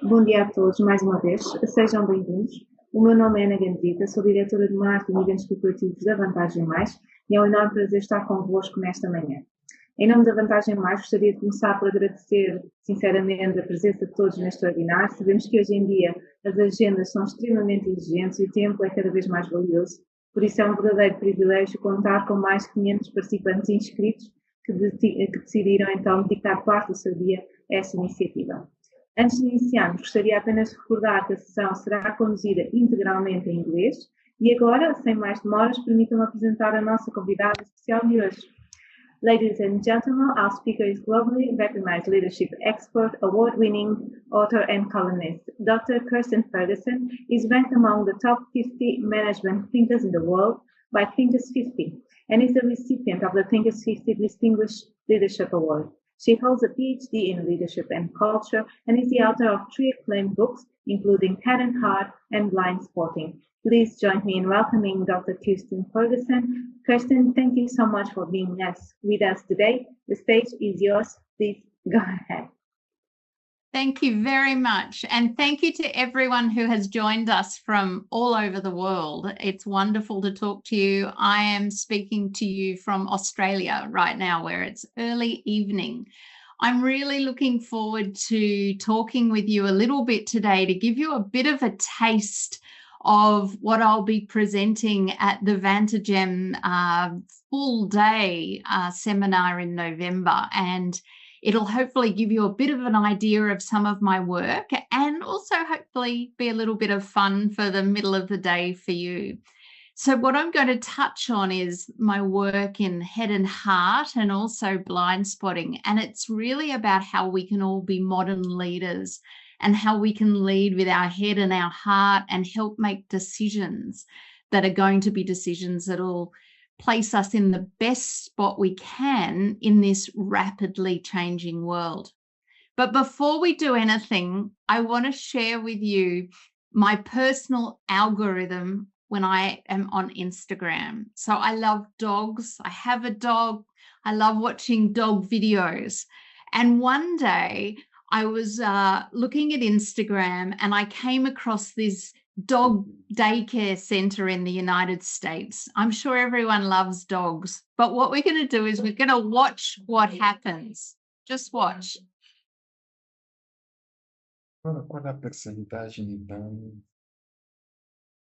Bom dia a todos, mais uma vez. Sejam bem-vindos. O meu nome é Ana Gandita, sou diretora de Marketing e Eventos Corporativos da Vantagem Mais e é um enorme prazer estar convosco nesta manhã. Em nome da Vantagem Mais, gostaria de começar por agradecer, sinceramente, a presença de todos neste webinar. Sabemos que hoje em dia as agendas são extremamente exigentes e o tempo é cada vez mais valioso, por isso é um verdadeiro privilégio contar com mais de 500 participantes inscritos que decidiram então dedicar parte do seu dia a esta iniciativa. Antes de iniciarmos, gostaria apenas de recordar que a sessão será conduzida integralmente em inglês e agora, sem mais demoras, permitam-me apresentar a nossa convidada especial de hoje. Ladies and gentlemen, our speaker is globally recognized leadership expert, award-winning author and columnist. Dr. Kirstin Ferguson is ranked among the top 50 management thinkers in the world by Thinkers 50 and is the recipient of the Thinkers 50 Distinguished Leadership Award. She holds a PhD in leadership and culture and is the author of 3 acclaimed books, including Head&Heart and Blind Spotting. Please join me in welcoming Dr. Kirstin Ferguson. Kirstin, thank you so much for being with us today. The stage is yours. Please go ahead. Thank you very much. And thank you to everyone who has joined us from all over the world. It's wonderful to talk to you. I am speaking to you from Australia right now, where it's early evening. I'm really looking forward to talking with you a little bit today to give you a bit of a taste of what I'll be presenting at the Vantagem full day seminar in November. And it'll hopefully give you a bit of an idea of some of my work and also hopefully be a little bit of fun for the middle of the day for you. So what I'm going to touch on is my work in Head and Heart and also blind spotting. And it's really about how we can all be modern leaders and how we can lead with our head and our heart and help make decisions that are going to be decisions that will place us in the best spot we can in this rapidly changing world. But before we do anything, I want to share with you my personal algorithm when I am on Instagram. So I love dogs. I have a dog. I love watching dog videos. And one day I was looking at Instagram and I came across this dog daycare center in the United States. I'm sure everyone loves dogs, but what we're going to do is we're going to watch what happens. Just watch. Qual é a percentagem, então?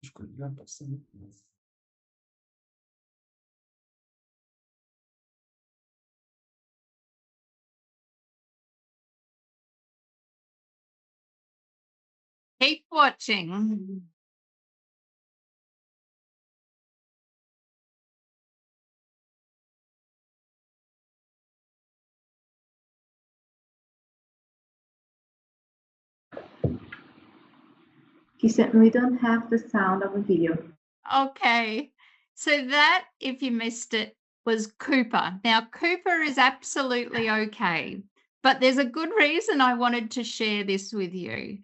Escolhi a porcentagem. Keep watching. We don't have the sound of a video. Okay. So that, if you missed it, was Cooper. Now, Cooper is absolutely okay, but there's a good reason I wanted to share this with you.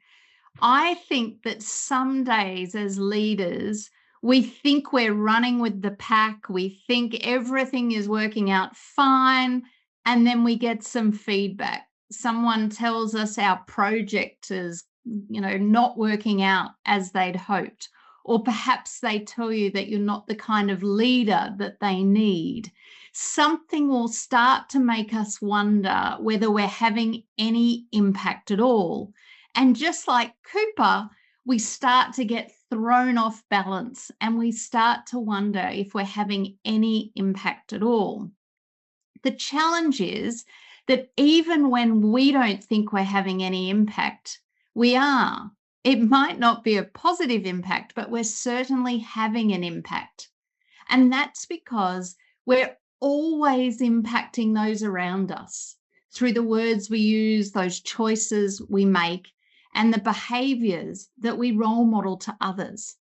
I think that some days as leaders, we think we're running with the pack. We think everything is working out fine. And then we get some feedback. Someone tells us our project is, not working out as they'd hoped. Or perhaps they tell you that you're not the kind of leader that they need. Something will start to make us wonder whether we're having any impact at all. And just like Cooper, we start to get thrown off balance and we start to wonder if we're having any impact at all. The challenge is that even when we don't think we're having any impact, we are. It might not be a positive impact, but we're certainly having an impact. And that's because we're always impacting those around us through the words we use, those choices we make, and the behaviors that we role model to others.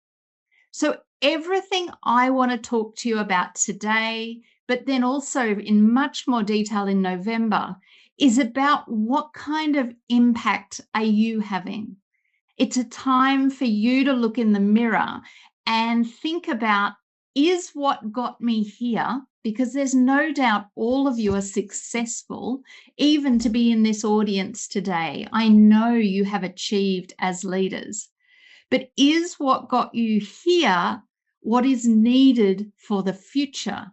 So everything I want to talk to you about today, but then also in much more detail in November, is about what kind of impact are you having? It's a time for you to look in the mirror and think about, is what got me here because there's no doubt all of you are successful, even to be in this audience today. I know you have achieved as leaders, but is what got you here what is needed for the future?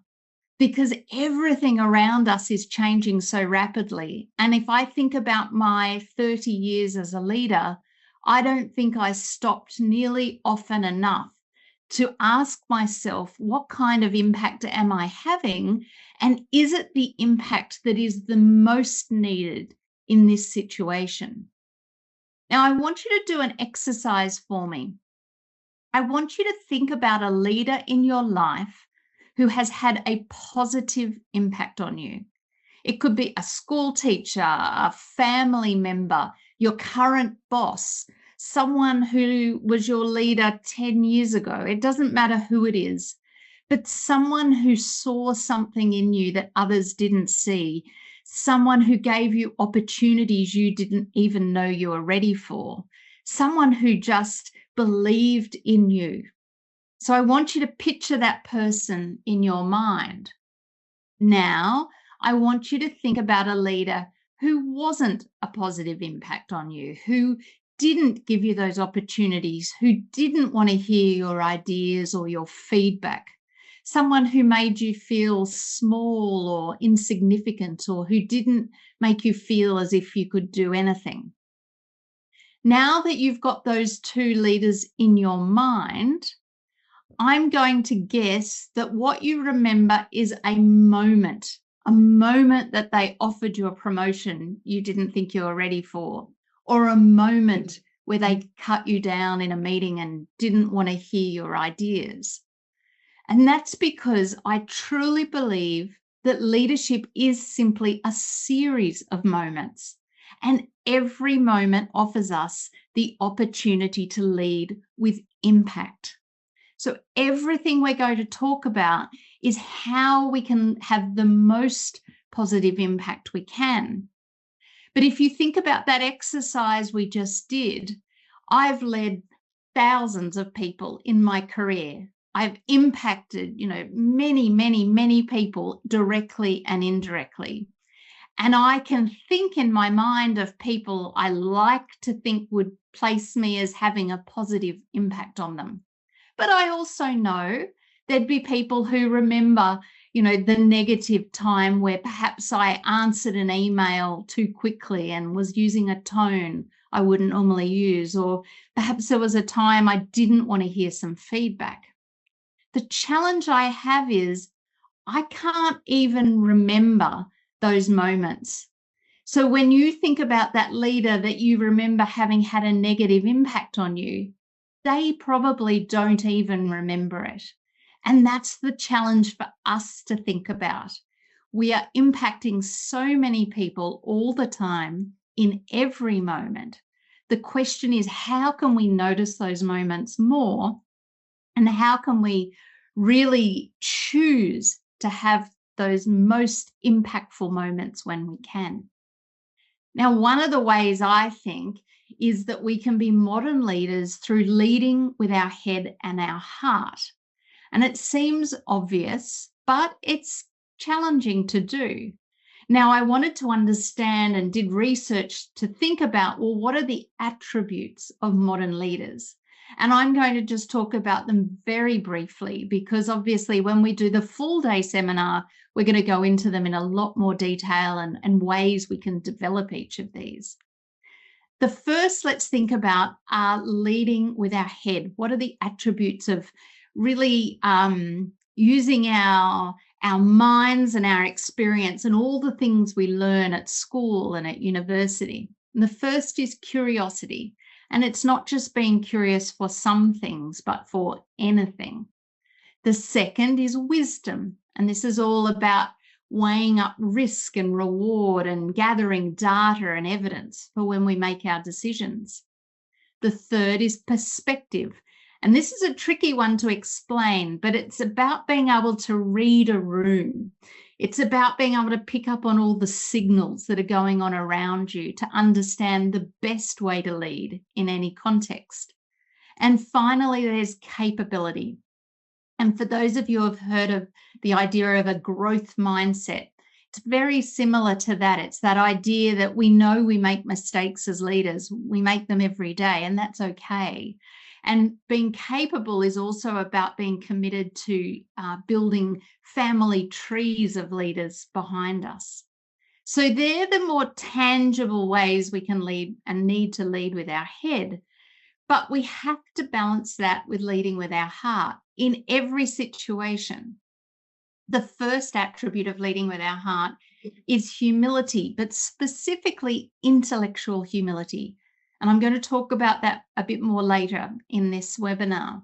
Because everything around us is changing so rapidly. And if I think about my 30 years as a leader, I don't think I stopped nearly often enough to ask myself, what kind of impact am I having? And is it the impact that is the most needed in this situation? Now, I want you to do an exercise for me. I want you to think about a leader in your life who has had a positive impact on you. It could be a school teacher, a family member, your current boss, someone who was your leader 10 years ago. It doesn't matter who it is, but someone who saw something in you that others didn't see, someone who gave you opportunities you didn't even know you were ready for, someone who just believed in you. So I want you to picture that person in your mind. Now, I want you to think about a leader who wasn't a positive impact on you, who didn't give you those opportunities, who didn't want to hear your ideas or your feedback, someone who made you feel small or insignificant, or who didn't make you feel as if you could do anything. Now that you've got those two leaders in your mind, I'm going to guess that what you remember is a moment that they offered you a promotion you didn't think you were ready for, or a moment where they cut you down in a meeting and didn't want to hear your ideas. And that's because I truly believe that leadership is simply a series of moments, and every moment offers us the opportunity to lead with impact. So everything we're going to talk about is how we can have the most positive impact we can. But if you think about that exercise we just did, I've led thousands of people in my career. I've impacted, many people directly and indirectly. And I can think in my mind of people I like to think would place me as having a positive impact on them. But I also know there'd be people who remember, the negative time where perhaps I answered an email too quickly and was using a tone I wouldn't normally use, or perhaps there was a time I didn't want to hear some feedback. The challenge I have is I can't even remember those moments. So when you think about that leader that you remember having had a negative impact on you, they probably don't even remember it. And that's the challenge for us to think about. We are impacting so many people all the time in every moment. The question is, how can we notice those moments more? And how can we really choose to have those most impactful moments when we can? Now, one of the ways I think is that we can be modern leaders through leading with our head and our heart. And it seems obvious, but it's challenging to do. Now, I wanted to understand and did research to think about, well, what are the attributes of modern leaders? And I'm going to just talk about them very briefly, because obviously when we do the full day seminar, we're going to go into them in a lot more detail and ways we can develop each of these. The first, let's think about leading with our head. What are the attributes of really using our minds and our experience and all the things we learn at school and at university? And the first is curiosity. And it's not just being curious for some things, but for anything. The second is wisdom. And this is all about weighing up risk and reward and gathering data and evidence for when we make our decisions. The third is perspective. And this is a tricky one to explain, but it's about being able to read a room. It's about being able to pick up on all the signals that are going on around you to understand the best way to lead in any context. And finally, there's capability. And for those of you who have heard of the idea of a growth mindset, it's very similar to that. It's that idea that we know we make mistakes as leaders. We make them every day, and that's okay. And being capable is also about being committed to building family trees of leaders behind us. So they're the more tangible ways we can lead and need to lead with our head. But we have to balance that with leading with our heart in every situation. The first attribute of leading with our heart is humility, but specifically intellectual humility. And I'm going to talk about that a bit more later in this webinar.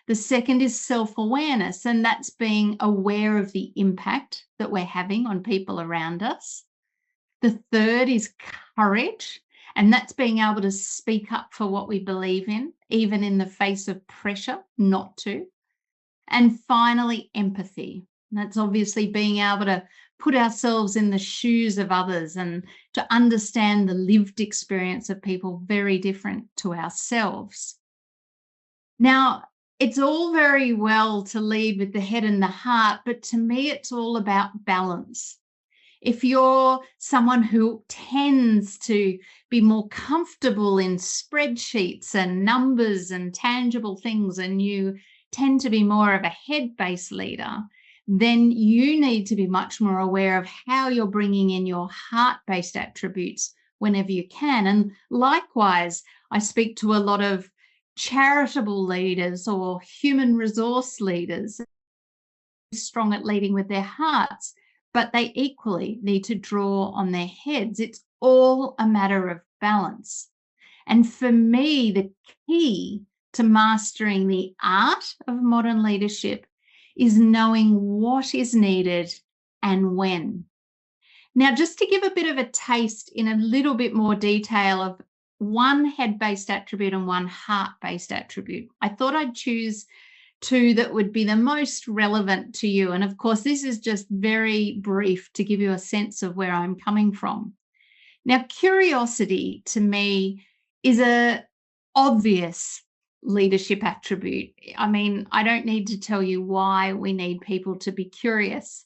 The second is self-awareness, and that's being aware of the impact that we're having on people around us. The third is courage, and that's being able to speak up for what we believe in, even in the face of pressure not to. And finally, empathy. That's obviously being able to put ourselves in the shoes of others and to understand the lived experience of people very different to ourselves. Now, it's all very well to lead with the head and the heart, but to me, it's all about balance. If you're someone who tends to be more comfortable in spreadsheets and numbers and tangible things, and you tend to be more of a head-based leader, then you need to be much more aware of how you're bringing in your heart-based attributes whenever you can. And likewise, I speak to a lot of charitable leaders or human resource leaders strong at leading with their hearts, but they equally need to draw on their heads. It's all a matter of balance. And for me, the key to mastering the art of modern leadership is knowing what is needed and when. Now, just to give a bit of a taste in a little bit more detail of one head-based attribute and one heart-based attribute, I thought I'd choose two that would be the most relevant to you. And of course, this is just very brief to give you a sense of where I'm coming from. Now, curiosity to me is a obvious leadership attribute. I mean, I don't need to tell you why we need people to be curious.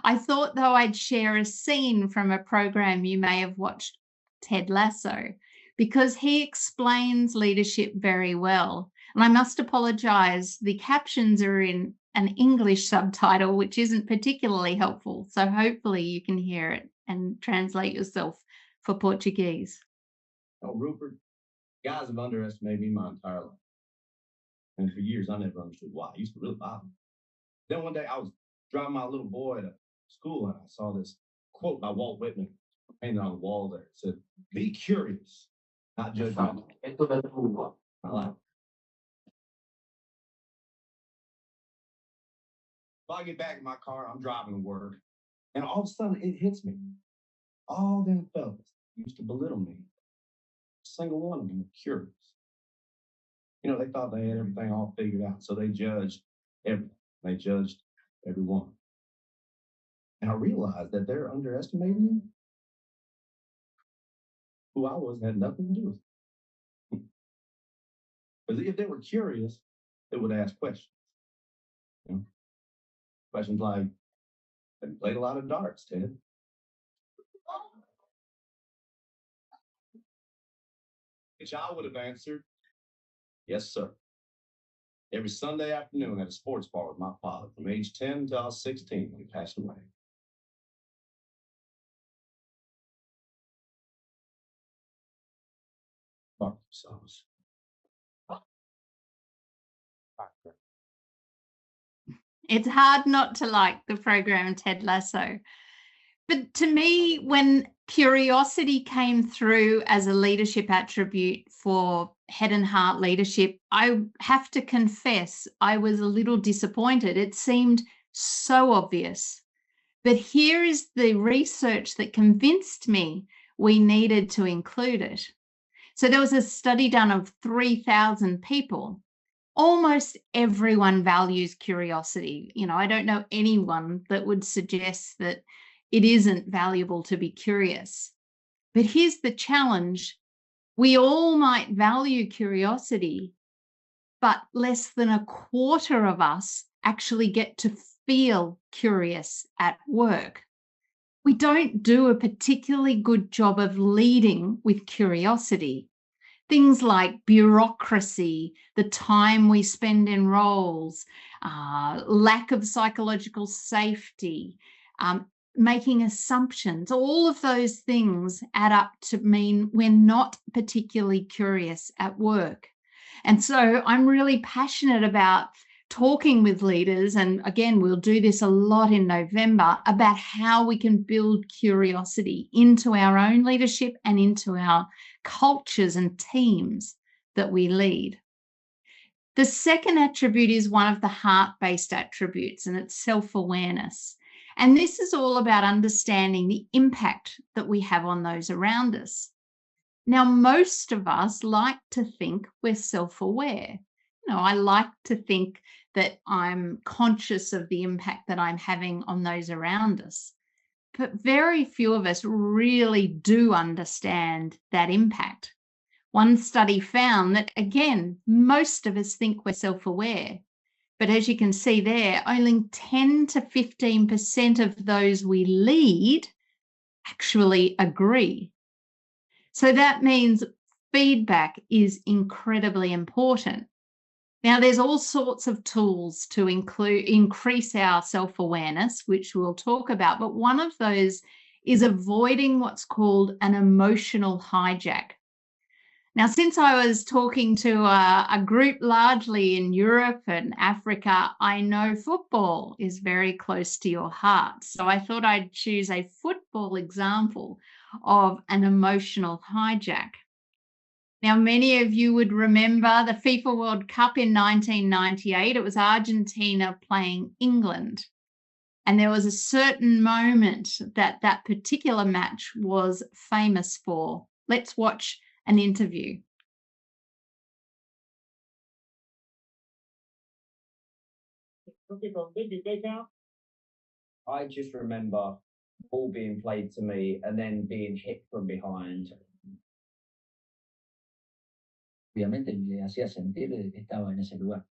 I thought, though, I'd share a scene from a program you may have watched, Ted Lasso, because he explains leadership very well. And I must apologize, the captions are in an English subtitle, which isn't particularly helpful. So hopefully you can hear it and translate yourself for Portuguese. Oh, Rupert, guys have underestimated me my entire life. And for years, I never understood why. It used to really bother me. Then one day, I was driving my little boy to school, and I saw this quote by Walt Whitman painted on the wall there. It said, "Be curious, not judgmental." I like it. So I get back in my car, I'm driving to work, and all of a sudden it hits me. All them fellas used to belittle me. A single one of them were curious. You know, they thought they had everything all figured out, so they judged everything. They judged everyone. And I realized that they're underestimating me. Who I was had nothing to do with it. Because if they were curious, they would ask questions. You know? Questions like, "Have you played a lot of darts, Ted?" Which I would have answered, "Yes, sir. Every Sunday afternoon at a sports bar with my father from age 10 to I was 16 when he passed away." Barbecue sauce. It's hard not to like the program Ted Lasso. But to me, when curiosity came through as a leadership attribute for head and heart leadership, I have to confess I was a little disappointed. It seemed so obvious. But here is the research that convinced me we needed to include it. So there was a study done of 3,000 people. Almost everyone values curiosity. You know, I don't know anyone that would suggest that it isn't valuable to be curious. But here's the challenge. We all might value curiosity, but less than a quarter of us actually get to feel curious at work. We don't do a particularly good job of leading with curiosity. Things like bureaucracy, the time we spend in roles, lack of psychological safety, making assumptions, all of those things add up to mean we're not particularly curious at work. And so I'm really passionate about talking with leaders, and again, we'll do this a lot in November, about how we can build curiosity into our own leadership and into our cultures and teams that we lead. The second attribute is one of the heart-based attributes, and it's self-awareness. And this is all about understanding the impact that we have on those around us. Now, most of us like to think we're self-aware. I like to think that I'm conscious of the impact that I'm having on those around us. But very few of us really do understand that impact. One study found that, again, most of us think we're self-aware. But as you can see there, only 10 to 15% of those we lead actually agree. So that means feedback is incredibly important. Now, there's all sorts of tools to increase our self-awareness, which we'll talk about, but one of those is avoiding what's called an emotional hijack. Now, since I was talking to a group largely in Europe and Africa, I know football is very close to your heart. So I thought I'd choose a football example of an emotional hijack. Now, many of you would remember the FIFA World Cup in 1998. It was Argentina playing England. And there was a certain moment that particular match was famous for. Let's watch an interview. I just remember ball being played to me and then being hit from behind. Obviamente me hacía sentir que estaba en ese lugar,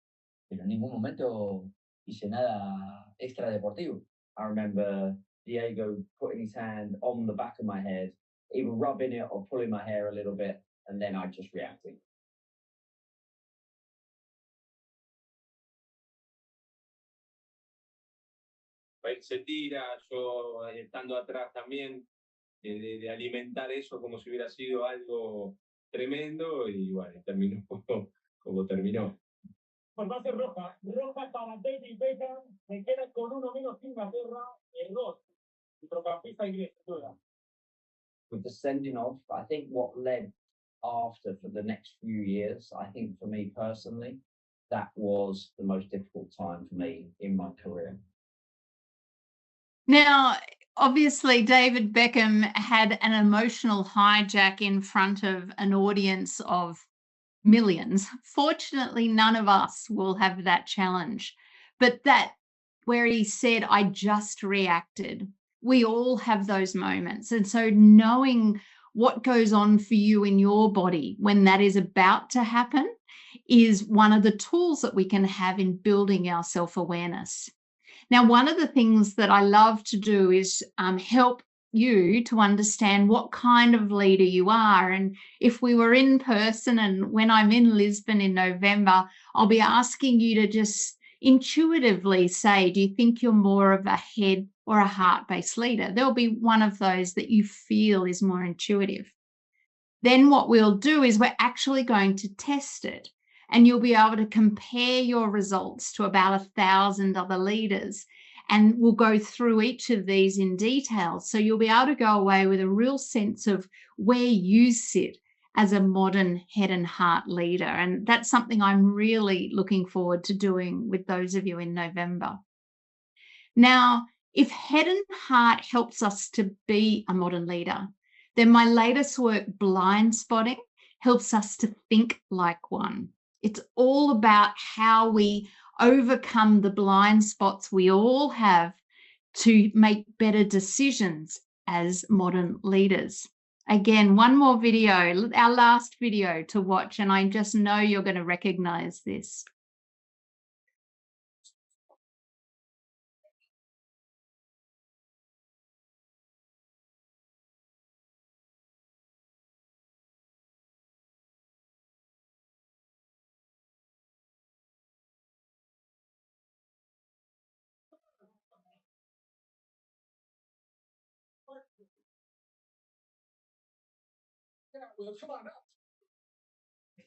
pero en ningún momento hice nada extra deportivo. I remember Diego putting his hand on the back of my head, either rubbing it or pulling my hair a little bit, and then I just reacted. Él se tira, yo estando atrás también, de alimentar eso como si hubiera sido algo tremendo, y bueno, terminó como terminó. Pues va a ser roja para David Beckham, me queda con uno menos Inglaterra, error. Centrocampista inglés, juega. With the sending off, I think what led after for the next few years, I think for me personally, that was the most difficult time for me in my career. Now, obviously, David Beckham had an emotional hijack in front of an audience of millions. Fortunately, none of us will have that challenge. But that where he said, I just reacted, we all have those moments. And so knowing what goes on for you in your body when that is about to happen is one of the tools that we can have in building our self-awareness. Now, one of the things that I love to do is help you to understand what kind of leader you are. And if we were in person and when I'm in Lisbon in November, I'll be asking you to just intuitively say, do you think you're more of a head or a heart-based leader? There'll be one of those that you feel is more intuitive. Then what we'll do is we're actually going to test it. And you'll be able to compare your results to about 1,000 other leaders. And we'll go through each of these in detail. So you'll be able to go away with a real sense of where you sit as a modern head and heart leader. And that's something I'm really looking forward to doing with those of you in November. Now, if head and heart helps us to be a modern leader, then my latest work, Blind Spotting, helps us to think like one. It's all about how we overcome the blind spots we all have to make better decisions as modern leaders. Again, one more video, our last video to watch, and I just know you're going to recognize this. Will, come on up. Yes.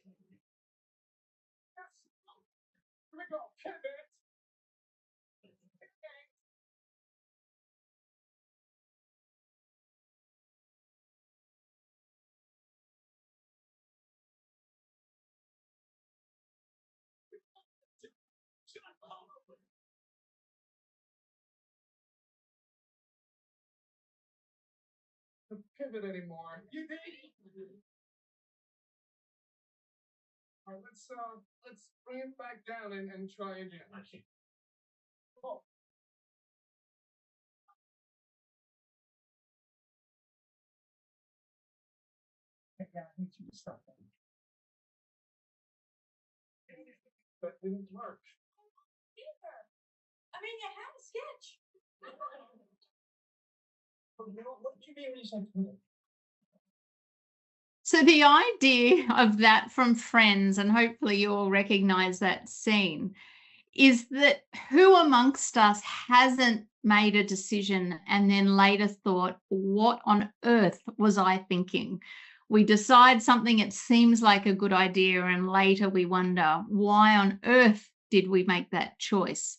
Here we go. Pivot. Don't pivot anymore. You think? All right, let's bring it back down and try again. Oh. Yeah, I need you to stop that. That didn't work. I mean, you had a sketch. What did you mean when you said pivot? So the idea of that from Friends, and hopefully you all recognize that scene, is that who amongst us hasn't made a decision and then later thought, what on earth was I thinking? We decide something, it seems like a good idea, and later we wonder, why on earth did we make that choice?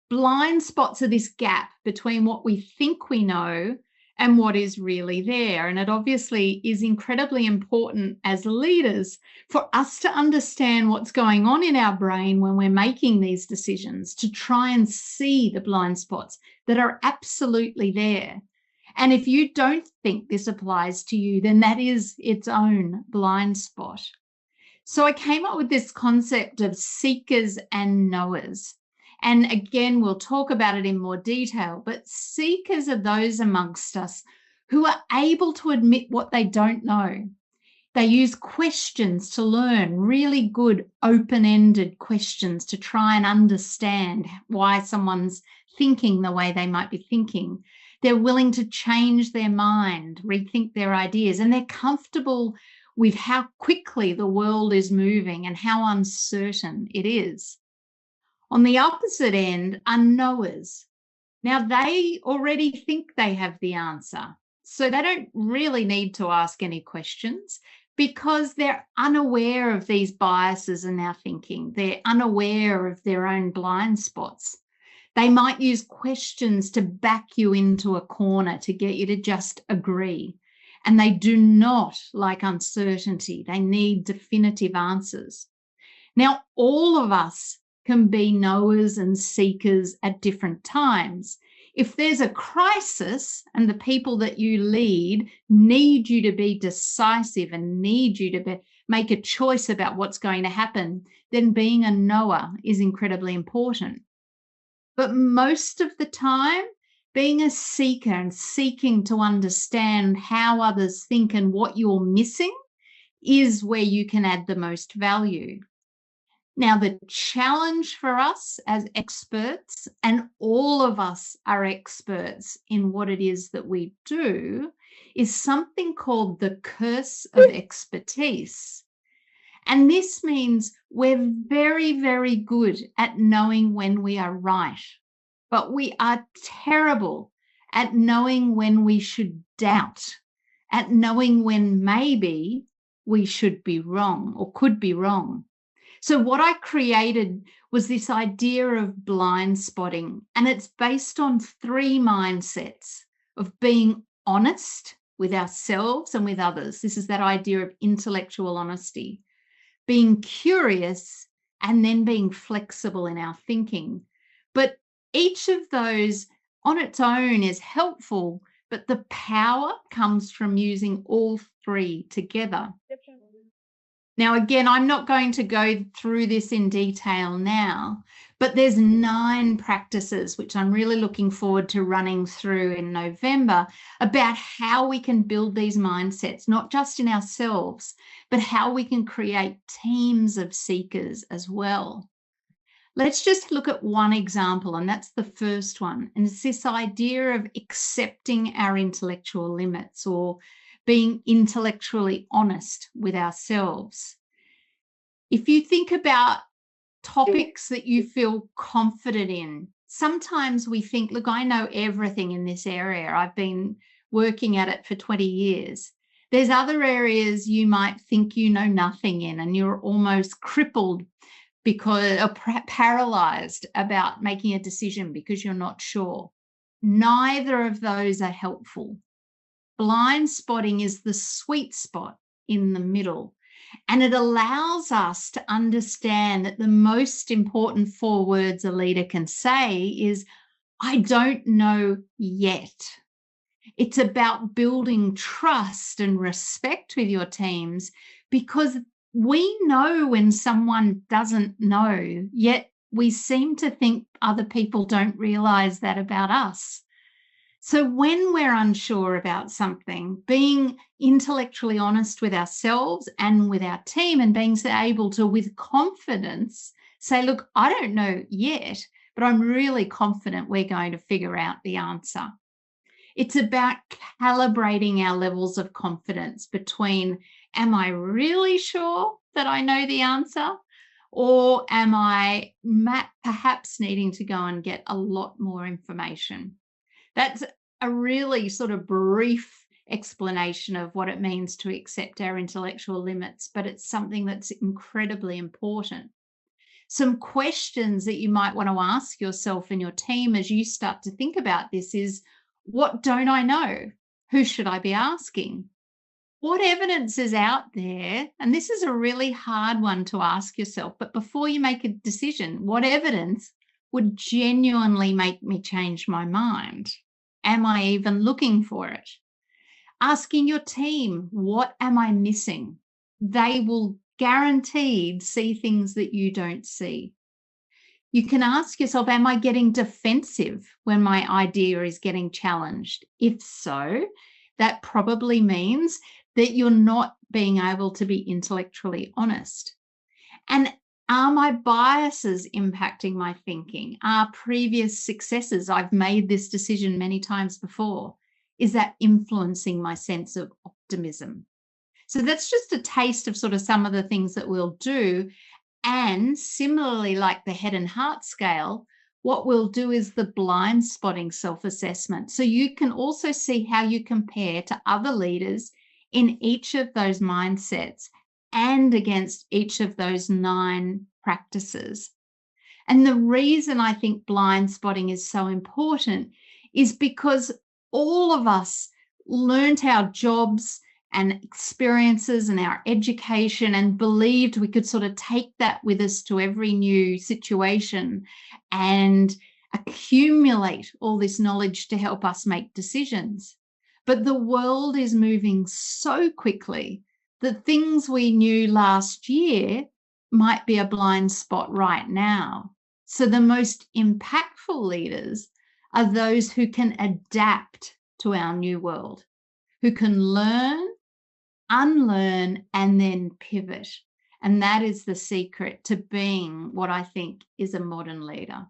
Blind spots are this gap between what we think we know and what is really there. And it obviously is incredibly important as leaders for us to understand what's going on in our brain when we're making these decisions, to try and see the blind spots that are absolutely there. And if you don't think this applies to you, then that is its own blind spot. So I came up with this concept of seekers and knowers. And again, we'll talk about it in more detail, but seekers are those amongst us who are able to admit what they don't know. They use questions to learn, really good open-ended questions to try and understand why someone's thinking the way they might be thinking. They're willing to change their mind, rethink their ideas, and they're comfortable with how quickly the world is moving and how uncertain it is. On the opposite end are knowers. Now, they already think they have the answer, so they don't really need to ask any questions because they're unaware of these biases in our thinking. They're unaware of their own blind spots. They might use questions to back you into a corner to get you to just agree. And they do not like uncertainty. They need definitive answers. Now, all of us can be knowers and seekers at different times. If there's a crisis and the people that you lead need you to be decisive and need you to make a choice about what's going to happen, then being a knower is incredibly important. But most of the time, being a seeker and seeking to understand how others think and what you're missing is where you can add the most value. Now, the challenge for us as experts, and all of us are experts in what it is that we do, is something called the curse of expertise. And this means we're very, very good at knowing when we are right, but we are terrible at knowing when we should doubt, at knowing when maybe we should be wrong or could be wrong. So what I created was this idea of blind spotting, and it's based on 3 mindsets of being honest with ourselves and with others. This is that idea of intellectual honesty, being curious, and then being flexible in our thinking. But each of those on its own is helpful, but the power comes from using all 3 together. Now, again, I'm not going to go through this in detail now, but there's 9 practices, which I'm really looking forward to running through in November, about how we can build these mindsets, not just in ourselves, but how we can create teams of seekers as well. Let's just look at one example, and that's the first one. And it's this idea of accepting our intellectual limits, or being intellectually honest with ourselves. If you think about topics that you feel confident in, sometimes we think, look, I know everything in this area. I've been working at it for 20 years. There's other areas you might think you know nothing in, and you're almost crippled because or paralyzed about making a decision because you're not sure. Neither of those are helpful. Blind spotting is the sweet spot in the middle, and it allows us to understand that the most important 4 words a leader can say is, I don't know yet. It's about building trust and respect with your teams, because we know when someone doesn't know, yet we seem to think other people don't realize that about us. So when we're unsure about something, being intellectually honest with ourselves and with our team, and being able to, with confidence, say, look, I don't know yet, but I'm really confident we're going to figure out the answer. It's about calibrating our levels of confidence between, am I really sure that I know the answer? Or am I perhaps needing to go and get a lot more information? That's a really sort of brief explanation of what it means to accept our intellectual limits, but it's something that's incredibly important. Some questions that you might want to ask yourself and your team as you start to think about this is, what don't I know? Who should I be asking? What evidence is out there? And this is a really hard one to ask yourself, but before you make a decision, what evidence would genuinely make me change my mind? Am I even looking for it? Asking your team, what am I missing? They will guaranteed see things that you don't see. You can ask yourself, am I getting defensive when my idea is getting challenged? If so, that probably means that you're not being able to be intellectually honest. And are my biases impacting my thinking? Are previous successes, I've made this decision many times before, is that influencing my sense of optimism? So that's just a taste of sort of some of the things that we'll do. And similarly, like the Head and Heart scale, what we'll do is the blind spotting self-assessment. So you can also see how you compare to other leaders in each of those mindsets and against each of those 9 practices. And the reason I think blind spotting is so important is because all of us learnt our jobs and experiences and our education and believed we could sort of take that with us to every new situation and accumulate all this knowledge to help us make decisions. But the world is moving so quickly that things we knew last year might be a blind spot right now. So the most impactful leaders are those who can adapt to our new world, who can learn, unlearn, and then pivot. And that is the secret to being what I think is a modern leader.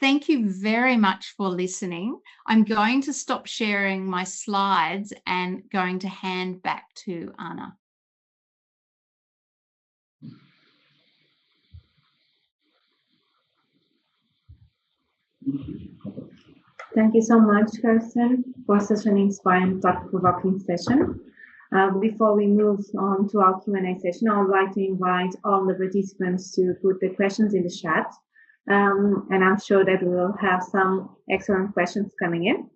Thank you very much for listening. I'm going to stop sharing my slides and going to hand back to Anna. Thank you so much, Kirstin, for such an inspiring, thought-provoking session. Before we move on to our Q&A session, I would like to invite all the participants to put the questions in the chat. And I'm sure that we will have some excellent questions coming in.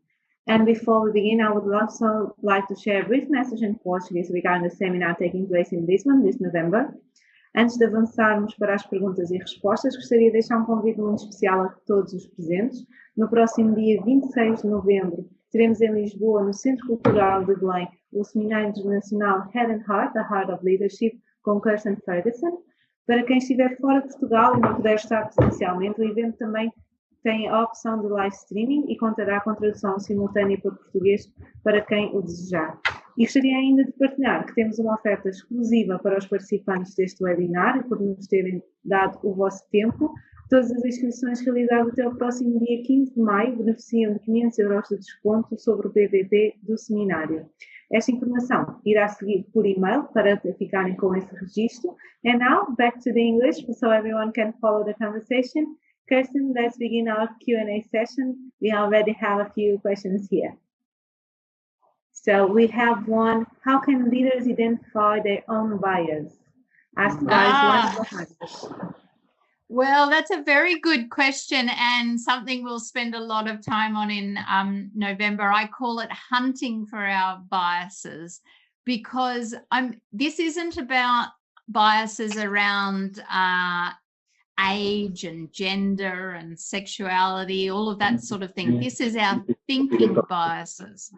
And before we begin, I would also like to share a brief message in Portuguese regarding the seminar taking place in Lisbon this November. Antes de avançarmos para as perguntas e respostas, gostaria de deixar um convite muito especial a todos os presentes. No próximo dia 26 de novembro, teremos em Lisboa, no Centro Cultural de Belém, o Seminário Internacional Head&Heart, The Heart of Leadership, com Kirstin Ferguson. Para quem estiver fora de Portugal e não puder estar presencialmente, o evento também tem a opção de live streaming e contará com tradução simultânea para português para quem o desejar. E gostaria ainda de partilhar que temos uma oferta exclusiva para os participantes deste webinar e por nos terem dado o vosso tempo. Todas as inscrições realizadas até o próximo dia 15 de maio beneficiam de 500 € de desconto sobre o PVP do seminário. Esta informação irá seguir por e-mail para ficarem com esse registro. And now, back to the English so everyone can follow the conversation. Kirstin, let's begin our Q&A session. We already have a few questions here. So we have one, how can leaders identify their own bias? Asked by Blind. Well, that's a very good question and something we'll spend a lot of time on in November. I call it hunting for our biases, because this isn't about biases around age and gender and sexuality, all of that sort of thing. This is our thinking biases.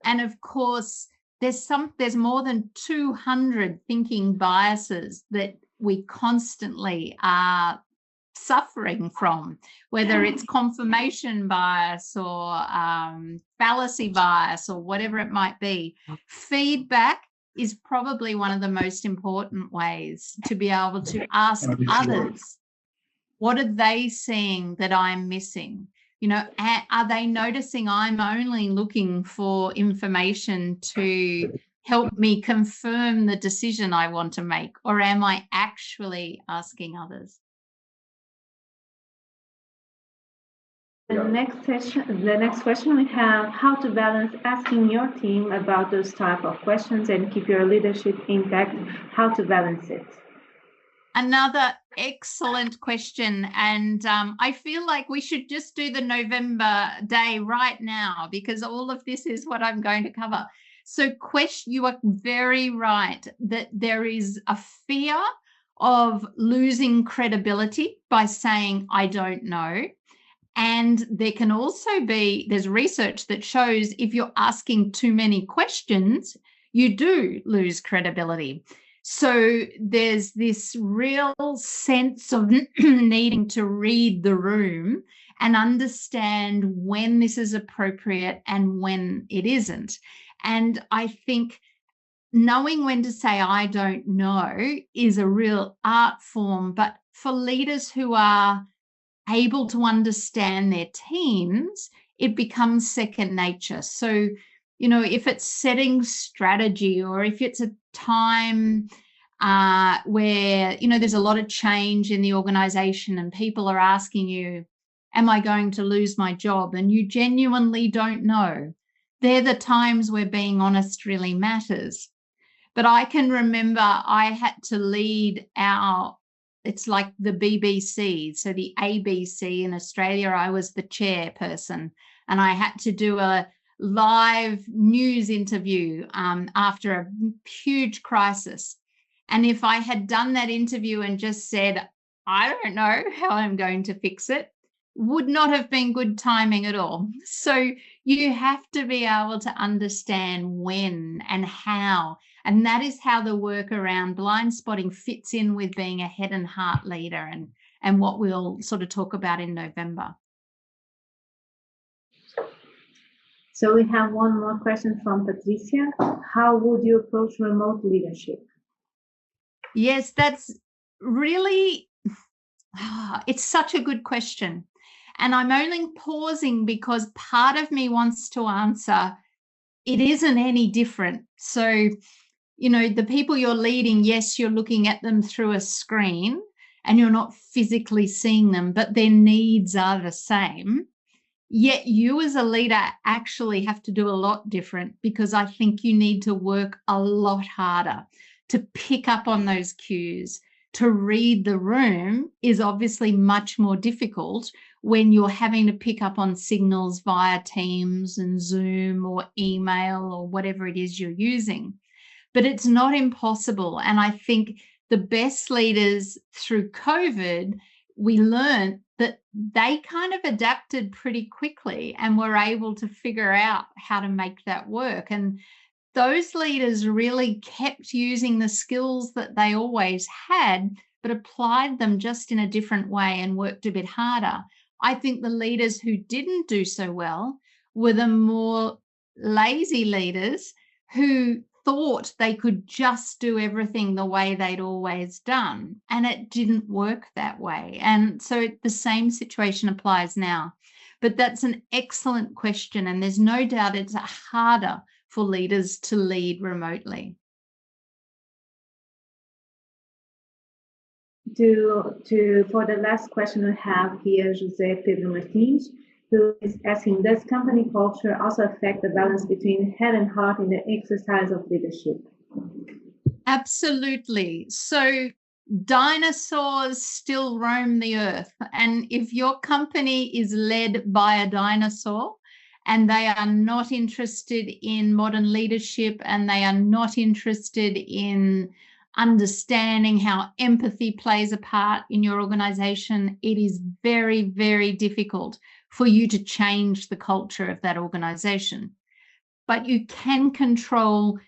And of course, there's more than 200 thinking biases that we constantly are suffering from, whether it's confirmation bias or fallacy bias or whatever it might be. Feedback is probably one of the most important ways to be able to ask others, what are they seeing that I'm missing? You know, are they noticing I'm only looking for information to help me confirm the decision I want to make, or am I actually asking others? The next question we have, how to balance asking your team about those type of questions and keep your leadership intact, how to balance it? Another excellent question. And I feel like we should just do the November day right now, because all of this is what I'm going to cover. So you are very right that there is a fear of losing credibility by saying, I don't know. And there can also be, there's research that shows if you're asking too many questions, you do lose credibility. So there's this real sense of needing to read the room and understand when this is appropriate and when it isn't. And I think knowing when to say I don't know is a real art form, but for leaders who are able to understand their teams, it becomes second nature. So, you know, if it's setting strategy, or if it's a time where, you know, there's a lot of change in the organization and people are asking you, am I going to lose my job? And you genuinely don't know. They're the times where being honest really matters. But I can remember I had to lead it's like the BBC, so the ABC in Australia. I was the chairperson, and I had to do a live news interview after a huge crisis. And if I had done that interview and just said, I don't know how I'm going to fix it, would not have been good timing at all. So you have to be able to understand when and how. And that is how the work around blind spotting fits in with being a head and heart leader, and what we'll sort of talk about in November. So we have one more question from Patricia. How would you approach remote leadership? Yes, that's really, it's such a good question. And I'm only pausing because part of me wants to answer, it isn't any different. So, you know, the people you're leading, yes, you're looking at them through a screen and you're not physically seeing them, but their needs are the same. Yet you as a leader actually have to do a lot different, because I think you need to work a lot harder to pick up on those cues. To read the room is obviously much more difficult when you're having to pick up on signals via Teams and Zoom or email or whatever it is you're using. But it's not impossible. And I think the best leaders through COVID, we learned that they kind of adapted pretty quickly and were able to figure out how to make that work. And those leaders really kept using the skills that they always had, but applied them just in a different way and worked a bit harder. I think the leaders who didn't do so well were the more lazy leaders who thought they could just do everything the way they'd always done, and it didn't work that way. And so the same situation applies now. But that's an excellent question, and there's no doubt it's harder for leaders to lead remotely. For the last question we have here, José Pedro Martins. who is asking, does company culture also affect the balance between head and heart in the exercise of leadership? Absolutely. So dinosaurs still roam the earth. And if your company is led by a dinosaur and they are not interested in modern leadership and they are not interested in understanding how empathy plays a part in your organization, it is very, very difficult for you to change the culture of that organization. But you can control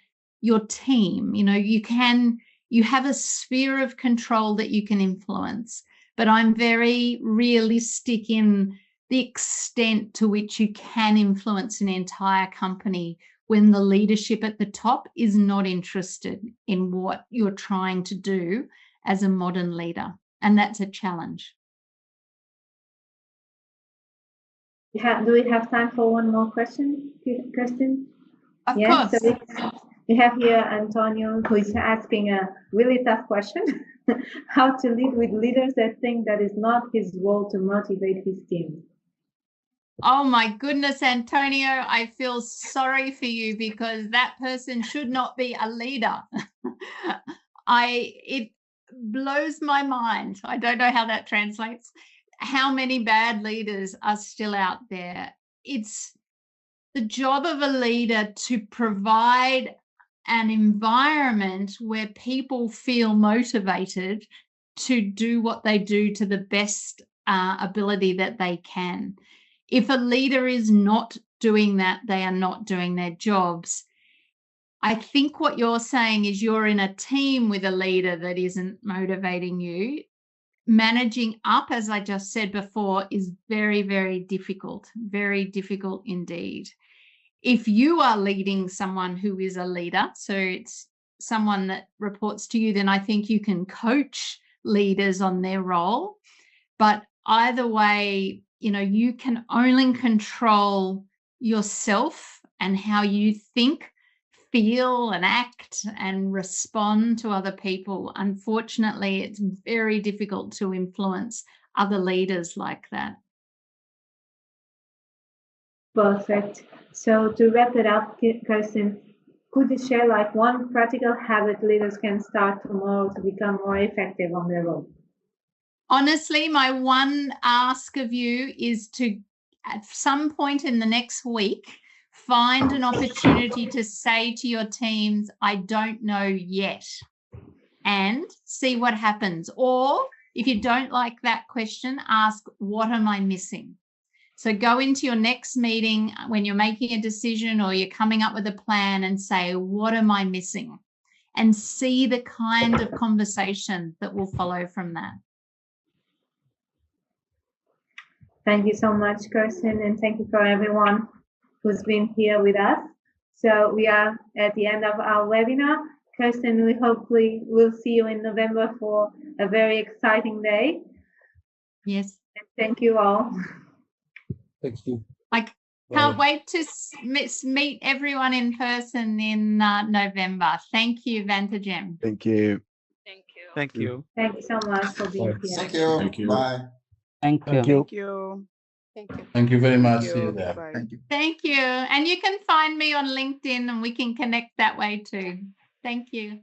your team. You have a sphere of control that you can influence, but I'm very realistic in the extent to which you can influence an entire company when the leadership at the top is not interested in what you're trying to do as a modern leader. And that's a challenge. Do we have time for one more question, Kirstin? Of course. So we have here Antonio, who is asking a really tough question. How to lead with leaders that think that is not his role to motivate his team? Oh my goodness, Antonio, I feel sorry for you because that person should not be a leader. It blows my mind. I don't know how that translates. How many bad leaders are still out there? It's the job of a leader to provide an environment where people feel motivated to do what they do to the best ability that they can. If a leader is not doing that, they are not doing their jobs. I think what you're saying is you're in a team with a leader that isn't motivating you. Managing up, as I just said before, is very, very difficult indeed. If you are leading someone who is a leader, so it's someone that reports to you, then I think you can coach leaders on their role. But either way, you can only control yourself and how you think, feel and act and respond to other people. Unfortunately, it's very difficult to influence other leaders like that. Perfect. So to wrap it up, Kirstin, could you share one practical habit leaders can start tomorrow to become more effective on their role? Honestly, my one ask of you is to, at some point in the next week, find an opportunity to say to your teams, I don't know yet, and see what happens. Or if you don't like that question, ask, what am I missing? So go into your next meeting when you're making a decision or you're coming up with a plan and say, what am I missing? And see the kind of conversation that will follow from that. Thank you so much, Kirstin, and thank you for everyone who's been here with us. So we are at the end of our webinar. Kirstin, we hopefully will see you in November for a very exciting day. Yes. And thank you all. Thank you. I can't wait to meet everyone in person in November. Thank you, Vantajem. Thank you. Thank you. Thank you. Thank you so much for being here. Thank you. Thank you. Bye. Thank you. Thank you. Thank you. Thank you. Thank you very much. Thank See you you. there. Bye-bye. Thank you. Thank you. And you can find me on LinkedIn and we can connect that way too. Thank you.